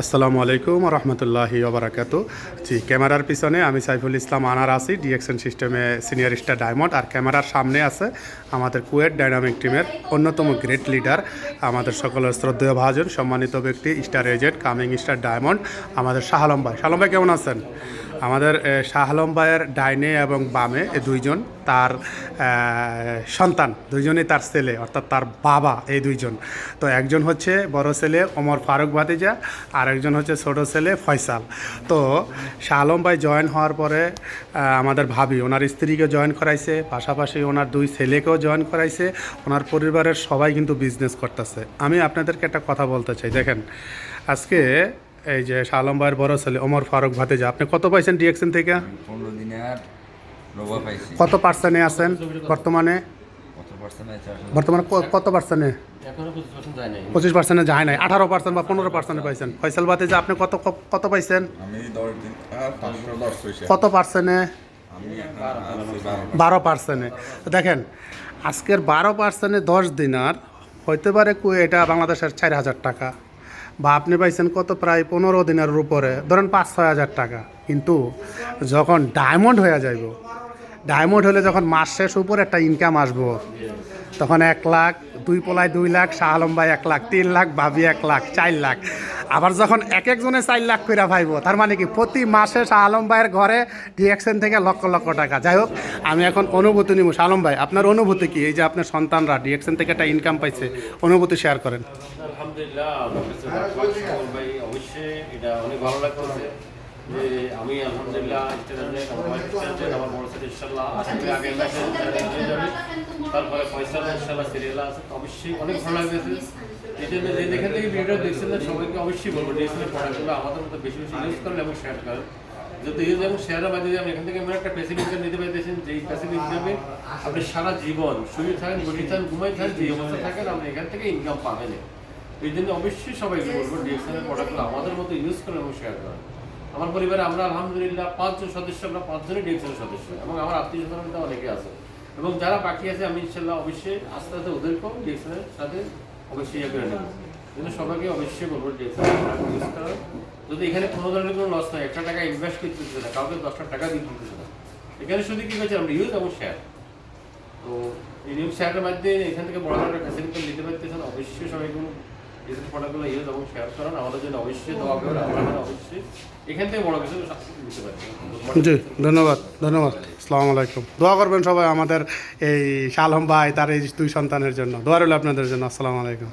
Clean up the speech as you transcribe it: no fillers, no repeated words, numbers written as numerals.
আসসালামু আলাইকুম রহমতুল্লাহি ওবরাকাতু। জি, ক্যামেরার পিছনে আমি সাইফুল ইসলাম আনার আছি, ডিএক্সএন সিস্টেমে সিনিয়র স্টার ডায়মন্ড। আর ক্যামেরার সামনে আছে আমাদের কুয়েট ডাইনামিক টিমের অন্যতম গ্রেট লিডার, আমাদের সকলের শ্রদ্ধেয় ভাজন, সম্মানিত ব্যক্তি, star agent, coming star diamond, আমাদের শাহ আলম ভাই। শাহ আলম ভাই কেমন আছেন? আমাদের শাহ আলম ভাইয়ের ডাইনে এবং বামে এই দুইজন তার সন্তান, দুইজনই তার ছেলে, অর্থাৎ তার বাবা। এই দুইজন তো একজন হচ্ছে বড় ছেলে ওমর ফারুক ভাতিজা, আর একজন হচ্ছে ছোটো ছেলে ফয়সাল। তো শাহ আলম ভাই জয়েন হওয়ার পরে আমাদের ভাবি ওনার স্ত্রীকে জয়েন করাইছে, পাশাপাশি ওনার দুই ছেলেকেও জয়েন করাইছে। ওনার পরিবারের সবাই কিন্তু বিজনেস করতেছে। আমি আপনাদেরকে একটা কথা বলতে চাই, দেখেন আজকে এই যে শাহ আলম ভাইয়ের বড় ছেলে ওমর ফারুক ভাতিজা, আপনি কত পাইছেন ডিএক্সএন থেকে? 15 দিনের রোবা পাইছি। কত পার্সেন্টে আছেন বর্তমানে? বর্তমানে কত পার্সেন্টে? 25% যায় নাই, 18% বা 15% পাইছেন। ফয়সাল ভাতিজা আপনি কত কত পাইছেন? আমি 10 দিন 510 পয়সা। কত পার্সেন্টে? আমি 12%। দেখেন আজকের 12%-এ 10 দিনার হইতে পারে এটা বাংলাদেশের 4,000 টাকা, বা আপনি পাইছেন কত, প্রায় 15 দিনের উপরে, ধরেন 5-6 হাজার টাকা। কিন্তু যখন ডায়মন্ড হয়ে যাইব, ডায়মন্ড হলে যখন মাস শেষ উপরে একটা ইনকাম আসবো, তখন 1 লাখ, 2 পোলায় 2 লাখ, শাহ আলম ভাই 1 লাখ, 3 লাখ, ভাবি 1 লাখ, 4 লাখ। আবার যখন এক একজনে 4 লাখ করে পাইব, তার মানে কি প্রতি মাসে শাহ আলম ভাইয়ের ঘরে ডিএক্সএন থেকে লক্ষ লক্ষ টাকা। যাই হোক, আমি এখন অনুভূতি নিব। শাহ আলম ভাই, আপনার অনুভূতি কি? এই যে আপনার সন্তানরা ডিএক্সএন থেকে একটা ইনকাম পাইছে, অনুভূতি শেয়ার করেন। আলহামদুলিল্লাহ, ভাই অবশ্যই এটা অনেক ভালো লাগছে যে আমি আলহামদুলিল্লাহ আমার বড় ছেলে ইনশাল্লাহ আগে ম্যাচে হয়ে যাবে, তারপরে পয়সা ইনশাল্লাহ সিরিয়াল আছে, অবশ্যই অনেক ভালো লাগতেছে। এই জন্য যে যেখান থেকে ভিডিও দেখছেন সবাইকে অবশ্যই বলবো ডিএক্সএলের প্রোডাক্টগুলো আমাদের মতো বেশি বেশি ইউজ করেন এবং শেয়ার করেন। যদি ইউজ এবং শেয়ারের মাধ্যমে আমি এখান থেকে এমন একটা প্যাসিভ ইনকাম নিতে পারতেছেন, যেই প্যাসিভ ইনকামে আপনি সারা জীবন শুয়ে থাকেন, বসে থাকেন, ঘুমাই থাকেন, যে অবস্থা থাকেন আপনি এখান থেকে ইনকাম পাবেন। এই জন্য অবশ্যই সবাইকে বলবো ডিএক্সএলের প্রোডাক্টগুলো আমাদের মতো ইউজ করেন এবং শেয়ার করেন। আমার পরিবারে আমরা আলহামদুলিল্লাহ 5 জন সদস্য, আমরা 5 জনই ডিএক্সএলের সদস্য এবং আমার আত্মীয় স্বজনরা অনেকে আছে, এবং যারা বাকি আছে আমি ইনশাল্লাহ অবশ্যই আস্তে আস্তে ওদেরকেও ডিএক্সএলের সাথে অবশ্যই ইয়ে করে নেব। কিন্তু সবাইকে অবশ্যই বলবো ডিএক্সএলের প্রোডাক্ট ইউজ করার। যদি এখানে কোনো ধরনের কোনো লস নয়, 1 টাকা ইনভেস্ট করতে দিচ্ছে না, কাউকে 10 টাকা দিতে দিচ্ছে না, এখানে শুধু কী হয়েছে আমরা ইউজ এবং শেয়ার। তো এই নিউজ শেয়ারের মাধ্যমে এখান থেকে বড় একটা ফ্যাসিলিটি নিতে পারতেছেন। অবশ্যই সবাই কোনো ডিজিটাল প্রোডাক্টগুলো ইউজ এবং শেয়ার করেন, আমাদের জন্য অবশ্যই দোয়া করবেন, আমরা অবশ্যই এখান থেকে বড় কিছু নিতে পারি। জি, ধন্যবাদ ধন্যবাদ। আসসালামু আলাইকুম। দোয়া করবেন সবাই আমাদের এই শাহ আলম ভাই, তার এই 2 সন্তানের জন্য। দোয়া রইল আপনাদের জন্য। আসসালামু আলাইকুম।